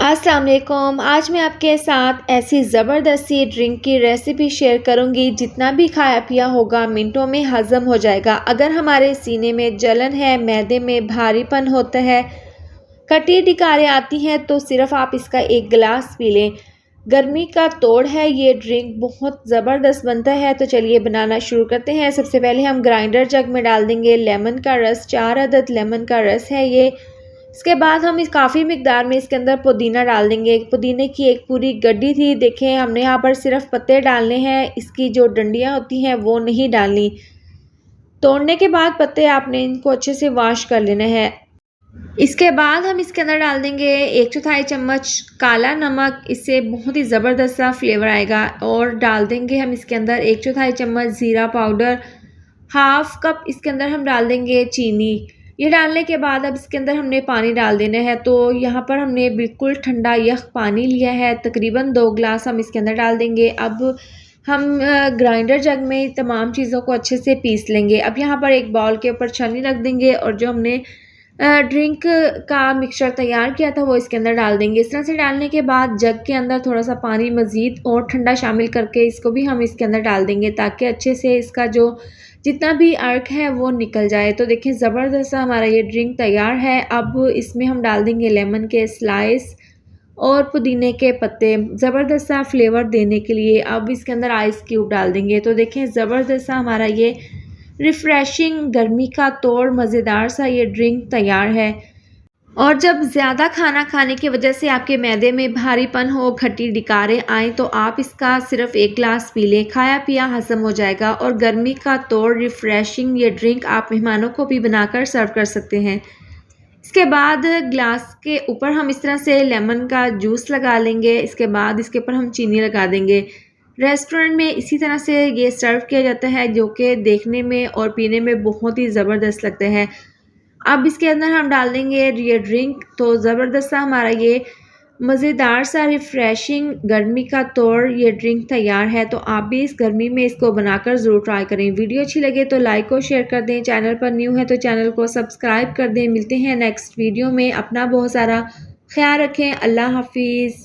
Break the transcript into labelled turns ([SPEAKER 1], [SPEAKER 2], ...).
[SPEAKER 1] अस्सलाम वालेकुम। आज मैं आपके साथ ऐसी ज़बरदस्त सी ड्रिंक की रेसिपी शेयर करूंगी, जितना भी खाया पिया होगा मिनटों में हज़म हो जाएगा। अगर हमारे सीने में जलन है, मैदे में भारीपन होता है, खट्टी डिकारें आती हैं, तो सिर्फ आप इसका एक गिलास पी लें। गर्मी का तोड़ है, ये ड्रिंक बहुत ज़बरदस्त बनता है। तो चलिए बनाना शुरू करते हैं। सबसे पहले हम ग्राइंडर जग में डाल देंगे लेमन का रस। 4 अदद लेमन का रस है ये। इसके बाद हम इस काफ़ी मिकदार में इसके अंदर पुदीना डाल देंगे। पुदीने की एक पूरी गड्डी थी। देखें, हमने यहाँ पर सिर्फ पत्ते डालने हैं, इसकी जो डंडियाँ होती हैं वो नहीं डालनी। तोड़ने के बाद पत्ते आपने इनको अच्छे से वॉश कर लेना है। इसके बाद हम इसके अंदर डाल देंगे 1/4 चम्मच काला नमक। इससे बहुत ही ज़बरदस्त सा फ्लेवर आएगा। और डाल देंगे हम इसके अंदर 1/4 चम्मच ज़ीरा पाउडर। हाफ कप इसके अंदर हम डाल देंगे चीनी। ये डालने के बाद अब इसके अंदर हमने पानी डाल देना है। तो यहाँ पर हमने बिल्कुल ठंडा यख पानी लिया है, तकरीबन 2 गिलास हम इसके अंदर डाल देंगे। अब हम ग्राइंडर जग में तमाम चीज़ों को अच्छे से पीस लेंगे। अब यहाँ पर एक बाउल के ऊपर छन्नी रख देंगे और जो हमने ड्रिंक का मिक्सचर तैयार किया था वो इसके अंदर डाल देंगे। इस तरह से डालने के बाद जग के अंदर थोड़ा सा पानी मज़ीद और ठंडा शामिल करके इसको भी हम इसके अंदर डाल देंगे, ताकि अच्छे से इसका जो जितना भी अर्क है वो निकल जाए। तो देखिए, ज़बरदस्त सा हमारा ये ड्रिंक तैयार है। अब इसमें हम डाल देंगे लेमन के स्लाइस और पुदीने के पत्ते, ज़बरदस्त सा फ्लेवर देने के लिए। अब इसके अंदर आइस क्यूब डाल देंगे। तो देखें, ज़बरदस्त सा हमारा ये रिफ़्रेशिंग गर्मी का तोड़ मज़ेदार सा ये ड्रिंक तैयार है। और जब ज़्यादा खाना खाने की वजह से आपके मैदे में भारीपन हो, खट्टी डिकारें आएँ, तो आप इसका सिर्फ 1 ग्लास पी लें, खाया पिया हज़म हो जाएगा। और गर्मी का तोड़ रिफ़्रेशिंग ये ड्रिंक आप मेहमानों को भी बनाकर सर्व कर सकते हैं। इसके बाद ग्लास के ऊपर हम इस तरह से लेमन का जूस लगा लेंगे। इसके बाद इसके ऊपर हम चीनी लगा देंगे। रेस्टोरेंट में इसी तरह से ये सर्व किया जाता है, जो कि देखने में और पीने में बहुत ही ज़बरदस्त लगता है। अब इसके अंदर हम डाल देंगे ये ड्रिंक। तो ज़बरदस्त सा हमारा ये मज़ेदार सा रिफ़्रेशिंग गर्मी का तोड़ ये ड्रिंक तैयार है। तो आप भी इस गर्मी में इसको बनाकर ज़रूर ट्राई करें। वीडियो अच्छी लगे तो लाइक और शेयर कर दें। चैनल पर न्यू है तो चैनल को सब्सक्राइब कर दें। मिलते हैं नेक्स्ट वीडियो में। अपना बहुत सारा ख्याल रखें। अल्लाह हाफ़िज़।